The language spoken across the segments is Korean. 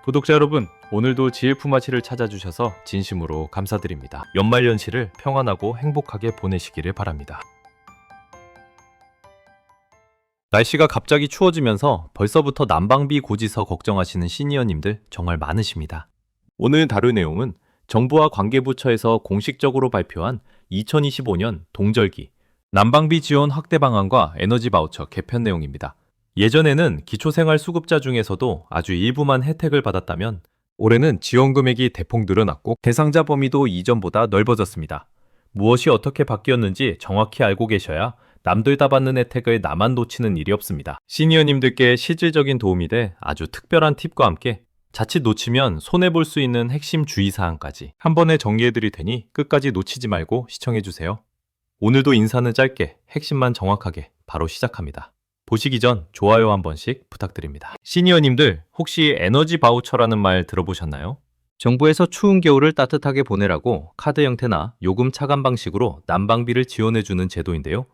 구독자 여러분, 오늘도 지혜품아치를 찾아주셔서 진심으로 감사드립니다. 연말연시를 평안하고 행복하게 보내시기를 바랍니다. 날씨가 갑자기 추워지면서 벌써부터 난방비 고지서 걱정하시는 시니어님들 정말 많으십니다. 오늘 다룰 내용은 정부와 관계부처에서 공식적으로 발표한 2025년 동절기 난방비 지원 확대 방안과 에너지 바우처 개편 내용입니다. 예전에는 기초생활수급자 중에서도 아주 일부만 혜택을 받았다면 올해는 지원 금액이 대폭 늘어났고 대상자 범위도 이전보다 넓어졌습니다. 무엇이 어떻게 바뀌었는지 정확히 알고 계셔야 남들 다 받는 혜택을 나만 놓치는 일이 없습니다. 시니어님들께 실질적인 도움이 돼 아주 특별한 팁과 함께 자칫 놓치면 손해볼 수 있는 핵심 주의사항까지 한 번에 정리해드릴 테니 끝까지 놓치지 말고 시청해주세요. 오늘도 인사는 짧게, 핵심만 정확하게 바로 시작합니다. 보시기 전 좋아요 한 번씩 부탁드립니다. 시니어님들 혹시 에너지 바우처라는 말 들어보셨나요? 정부에서 추운 겨울을 따뜻하게 보내라고 카드 형태나 요금 차감 방식으로 난방비를 지원해주는 제도인데요.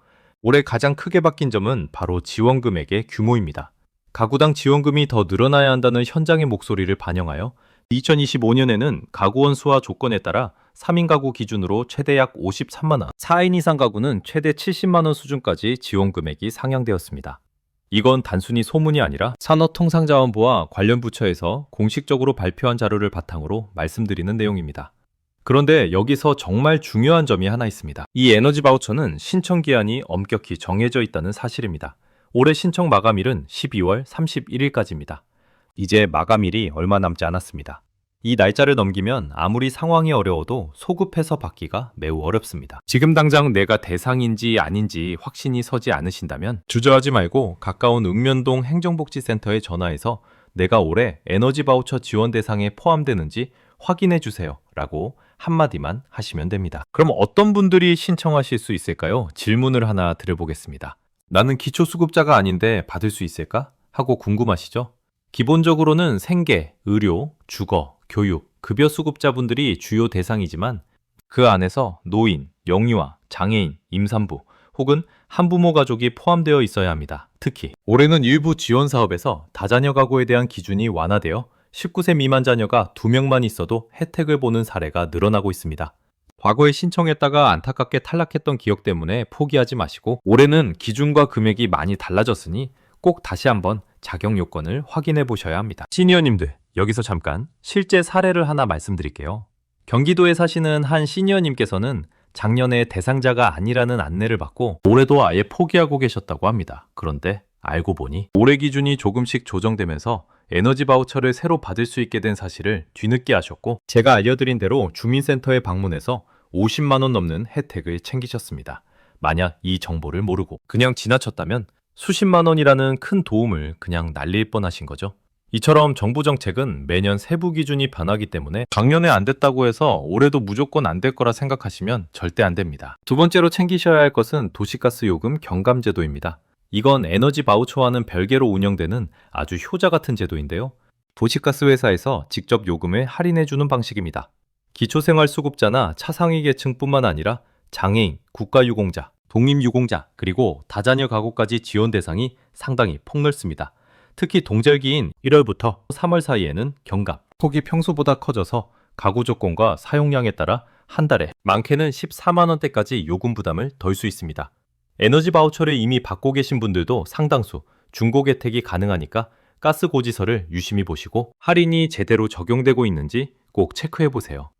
올해 가장 크게 바뀐 점은 바로 지원 금액의 규모입니다. 가구당 지원금이 더 늘어나야 한다는 현장의 목소리를 반영하여 2025년에는 가구원 수와 조건에 따라 3인 가구 기준으로 최대 약 53만 원, 4인 이상 가구는 최대 70만 원 수준까지 지원 금액이 상향되었습니다. 이건 단순히 소문이 아니라 산업통상자원부와 관련 부처에서 공식적으로 발표한 자료를 바탕으로 말씀드리는 내용입니다. 그런데 여기서 정말 중요한 점이 하나 있습니다. 이 에너지 바우처는 신청 기한이 엄격히 정해져 있다는 사실입니다. 올해 신청 마감일은 12월 31일까지입니다. 이제 마감일이 얼마 남지 않았습니다. 이 날짜를 넘기면 아무리 상황이 어려워도 소급해서 받기가 매우 어렵습니다. 지금 당장 내가 대상인지 아닌지 확신이 서지 않으신다면 주저하지 말고 가까운 읍면동 행정복지센터에 전화해서 내가 올해 에너지 바우처 지원 대상에 포함되는지 확인해 주세요 라고 한마디만 하시면 됩니다. 그럼 어떤 분들이 신청하실 수 있을까요? 질문을 하나 드려보겠습니다. 나는 기초수급자가 아닌데 받을 수 있을까? 하고 궁금하시죠? 기본적으로는 생계, 의료, 주거, 교육, 급여 수급자분들이 주요 대상이지만 그 안에서 노인, 영유아, 장애인, 임산부 혹은 한부모 가족이 포함되어 있어야 합니다. 특히 올해는 일부 지원 사업에서 다자녀 가구에 대한 기준이 완화되어 19세 미만 자녀가 2명만 있어도 혜택을 보는 사례가 늘어나고 있습니다. 과거에 신청했다가 안타깝게 탈락했던 기억 때문에 포기하지 마시고 올해는 기준과 금액이 많이 달라졌으니 꼭 다시 한번 자격 요건을 확인해 보셔야 합니다. 시니어님들, 여기서 잠깐 실제 사례를 하나 말씀드릴게요. 경기도에 사시는 한 시니어님께서는 작년에 대상자가 아니라는 안내를 받고 올해도 아예 포기하고 계셨다고 합니다. 그런데 알고 보니 올해 기준이 조금씩 조정되면서 에너지 바우처를 새로 받을 수 있게 된 사실을 뒤늦게 아셨고 제가 알려드린 대로 주민센터에 방문해서 50만 원 넘는 혜택을 챙기셨습니다. 만약 이 정보를 모르고 그냥 지나쳤다면 수십만 원이라는 큰 도움을 그냥 날릴 뻔하신 거죠. 이처럼 정부 정책은 매년 세부 기준이 변하기 때문에 작년에 안 됐다고 해서 올해도 무조건 안 될 거라 생각하시면 절대 안 됩니다. 두 번째로 챙기셔야 할 것은 도시가스 요금 경감제도입니다. 이건 에너지 바우처와는 별개로 운영되는 아주 효자 같은 제도인데요. 도시가스 회사에서 직접 요금을 할인해주는 방식입니다. 기초생활수급자나 차상위 계층뿐만 아니라 장애인, 국가유공자, 독립유공자, 그리고 다자녀 가구까지 지원 대상이 상당히 폭넓습니다. 특히 동절기인 1월부터 3월 사이에는 경감, 폭이 평소보다 커져서 가구 조건과 사용량에 따라 한 달에 많게는 14만 원대까지 요금 부담을 덜 수 있습니다. 에너지 바우처를 이미 받고 계신 분들도 상당수 중고 혜택이 가능하니까 가스 고지서를 유심히 보시고 할인이 제대로 적용되고 있는지 꼭 체크해 보세요.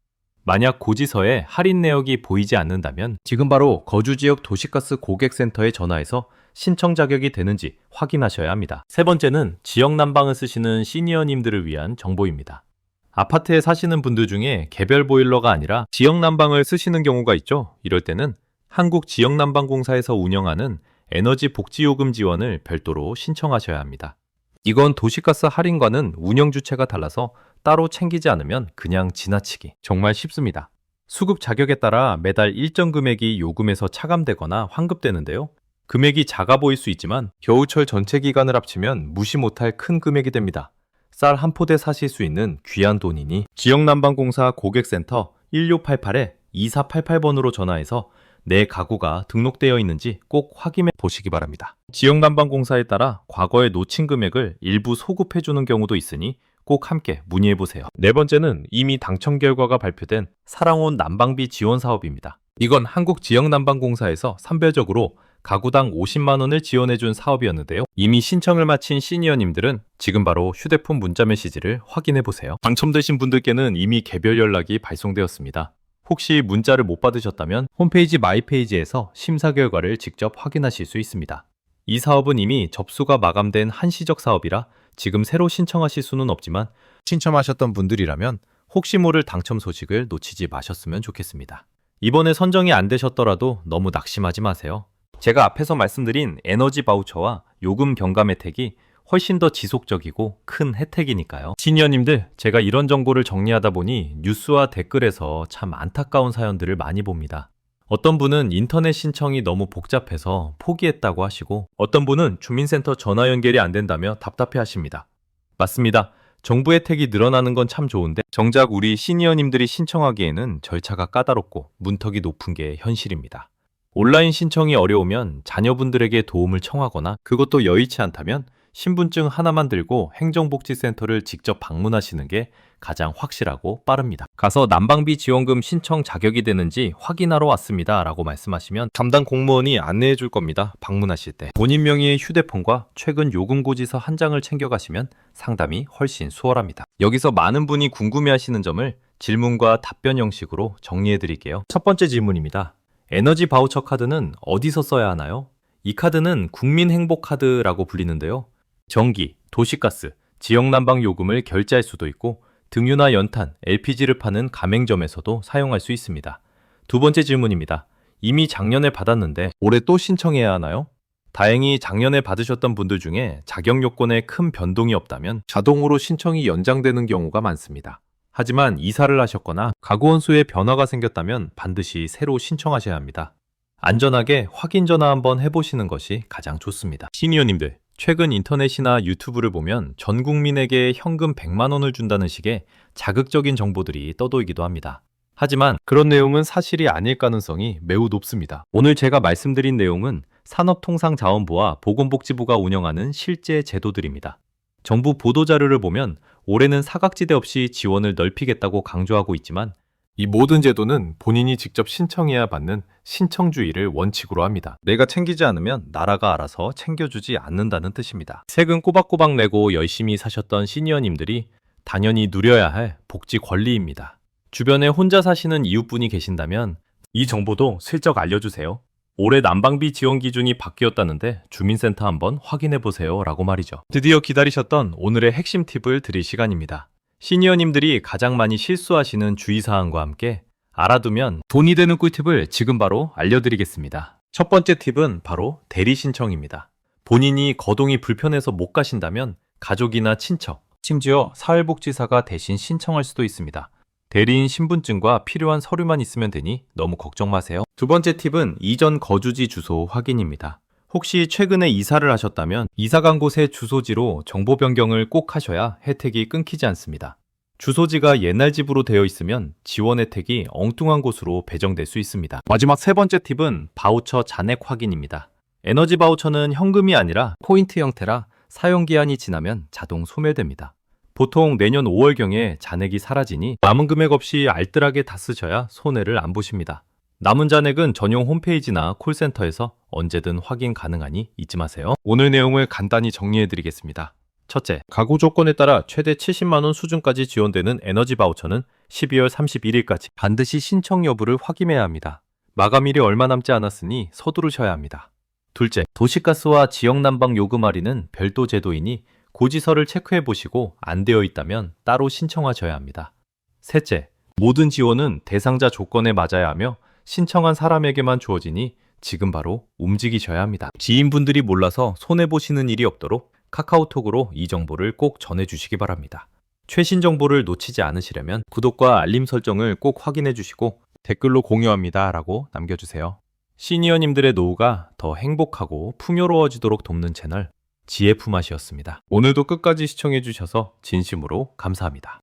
만약 고지서에 할인 내역이 보이지 않는다면 지금 바로 거주지역 도시가스 고객센터에 전화해서 신청 자격이 되는지 확인하셔야 합니다. 세 번째는 지역 난방을 쓰시는 시니어님들을 위한 정보입니다. 아파트에 사시는 분들 중에 개별 보일러가 아니라 지역 난방을 쓰시는 경우가 있죠. 이럴 때는 한국지역난방공사에서 운영하는 에너지 복지요금 지원을 별도로 신청하셔야 합니다. 이건 도시가스 할인과는 운영 주체가 달라서 따로 챙기지 않으면 그냥 지나치기. 정말 쉽습니다. 수급 자격에 따라 매달 일정 금액이 요금에서 차감되거나 환급되는데요. 금액이 작아 보일 수 있지만 겨울철 전체 기간을 합치면 무시 못할 큰 금액이 됩니다. 쌀 한 포대 사실 수 있는 귀한 돈이니 지역난방공사 고객센터 1688-2488번으로 전화해서 내 가구가 등록되어 있는지 꼭 확인해 보시기 바랍니다. 지역난방공사에 따라 과거에 놓친 금액을 일부 소급해주는 경우도 있으니 꼭 함께 문의해보세요. 네 번째는 이미 당첨 결과가 발표된 사랑온 난방비 지원 사업입니다. 이건 한국지역난방공사에서 선별적으로 가구당 50만 원을 지원해준 사업이었는데요. 이미 신청을 마친 시니어님들은 지금 바로 휴대폰 문자 메시지를 확인해보세요. 당첨되신 분들께는 이미 개별 연락이 발송되었습니다. 혹시 문자를 못 받으셨다면 홈페이지 마이페이지에서 심사 결과를 직접 확인하실 수 있습니다. 이 사업은 이미 접수가 마감된 한시적 사업이라 지금 새로 신청하실 수는 없지만 신청하셨던 분들이라면 혹시 모를 당첨 소식을 놓치지 마셨으면 좋겠습니다. 이번에 선정이 안 되셨더라도 너무 낙심하지 마세요. 제가 앞에서 말씀드린 에너지 바우처와 요금 경감 혜택이 훨씬 더 지속적이고 큰 혜택이니까요. 시니어님들, 제가 이런 정보를 정리하다 보니 뉴스와 댓글에서 참 안타까운 사연들을 많이 봅니다. 어떤 분은 인터넷 신청이 너무 복잡해서 포기했다고 하시고 어떤 분은 주민센터 전화 연결이 안 된다며 답답해 하십니다. 맞습니다. 정부 혜택이 늘어나는 건 참 좋은데 정작 우리 시니어님들이 신청하기에는 절차가 까다롭고 문턱이 높은 게 현실입니다. 온라인 신청이 어려우면 자녀분들에게 도움을 청하거나 그것도 여의치 않다면 신분증 하나만 들고 행정복지센터를 직접 방문하시는 게 가장 확실하고 빠릅니다. 가서 난방비 지원금 신청 자격이 되는지 확인하러 왔습니다 라고 말씀하시면 담당 공무원이 안내해 줄 겁니다. 방문하실 때 본인 명의의 휴대폰과 최근 요금고지서 한 장을 챙겨가시면 상담이 훨씬 수월합니다. 여기서 많은 분이 궁금해하시는 점을 질문과 답변 형식으로 정리해 드릴게요. 첫 번째 질문입니다. 에너지 바우처 카드는 어디서 써야 하나요? 이 카드는 국민행복카드라고 불리는데요. 전기, 도시가스, 지역난방 요금을 결제할 수도 있고 등유나 연탄, LPG를 파는 가맹점에서도 사용할 수 있습니다. 두 번째 질문입니다. 이미 작년에 받았는데 올해 또 신청해야 하나요? 다행히 작년에 받으셨던 분들 중에 자격 요건에 큰 변동이 없다면 자동으로 신청이 연장되는 경우가 많습니다. 하지만 이사를 하셨거나 가구 원수에 변화가 생겼다면 반드시 새로 신청하셔야 합니다. 안전하게 확인 전화 한번 해보시는 것이 가장 좋습니다. 시니어님들, 최근 인터넷이나 유튜브를 보면 전 국민에게 현금 100만 원을 준다는 식의 자극적인 정보들이 떠돌기도 합니다. 하지만 그런 내용은 사실이 아닐 가능성이 매우 높습니다. 오늘 제가 말씀드린 내용은 산업통상자원부와 보건복지부가 운영하는 실제 제도들입니다. 정부 보도자료를 보면 올해는 사각지대 없이 지원을 넓히겠다고 강조하고 있지만 이 모든 제도는 본인이 직접 신청해야 받는 신청주의를 원칙으로 합니다. 내가 챙기지 않으면 나라가 알아서 챙겨주지 않는다는 뜻입니다. 세금 꼬박꼬박 내고 열심히 사셨던 시니어님들이 당연히 누려야 할 복지 권리입니다. 주변에 혼자 사시는 이웃분이 계신다면 이 정보도 슬쩍 알려주세요. 올해 난방비 지원 기준이 바뀌었다는데 주민센터 한번 확인해보세요 라고 말이죠. 드디어 기다리셨던 오늘의 핵심 팁을 드릴 시간입니다. 시니어님들이 가장 많이 실수하시는 주의사항과 함께 알아두면 돈이 되는 꿀팁을 지금 바로 알려드리겠습니다. 첫 번째 팁은 바로 대리 신청입니다. 본인이 거동이 불편해서 못 가신다면 가족이나 친척, 심지어 사회복지사가 대신 신청할 수도 있습니다. 대리인 신분증과 필요한 서류만 있으면 되니 너무 걱정 마세요. 두 번째 팁은 이전 거주지 주소 확인입니다. 혹시 최근에 이사를 하셨다면 이사 간 곳의 주소지로 정보 변경을 꼭 하셔야 혜택이 끊기지 않습니다. 주소지가 옛날 집으로 되어 있으면 지원 혜택이 엉뚱한 곳으로 배정될 수 있습니다. 마지막 세 번째 팁은 바우처 잔액 확인입니다. 에너지 바우처는 현금이 아니라 포인트 형태라 사용기한이 지나면 자동 소멸됩니다. 보통 내년 5월경에 잔액이 사라지니 남은 금액 없이 알뜰하게 다 쓰셔야 손해를 안 보십니다. 남은 잔액은 전용 홈페이지나 콜센터에서 언제든 확인 가능하니 잊지 마세요. 오늘 내용을 간단히 정리해드리겠습니다. 첫째, 가구 조건에 따라 최대 70만 원 수준까지 지원되는 에너지 바우처는 12월 31일까지 반드시 신청 여부를 확인해야 합니다. 마감일이 얼마 남지 않았으니 서두르셔야 합니다. 둘째, 도시가스와 지역난방 요금 할인은 별도 제도이니 고지서를 체크해 보시고 안 되어 있다면 따로 신청하셔야 합니다. 셋째, 모든 지원은 대상자 조건에 맞아야 하며 신청한 사람에게만 주어지니 지금 바로 움직이셔야 합니다. 지인분들이 몰라서 손해보시는 일이 없도록 카카오톡으로 이 정보를 꼭 전해주시기 바랍니다. 최신 정보를 놓치지 않으시려면 구독과 알림 설정을 꼭 확인해 주시고 댓글로 공유합니다 라고 남겨주세요. 시니어님들의 노후가 더 행복하고 풍요로워지도록 돕는 채널 GF맛이었습니다. 오늘도 끝까지 시청해 주셔서 진심으로 감사합니다.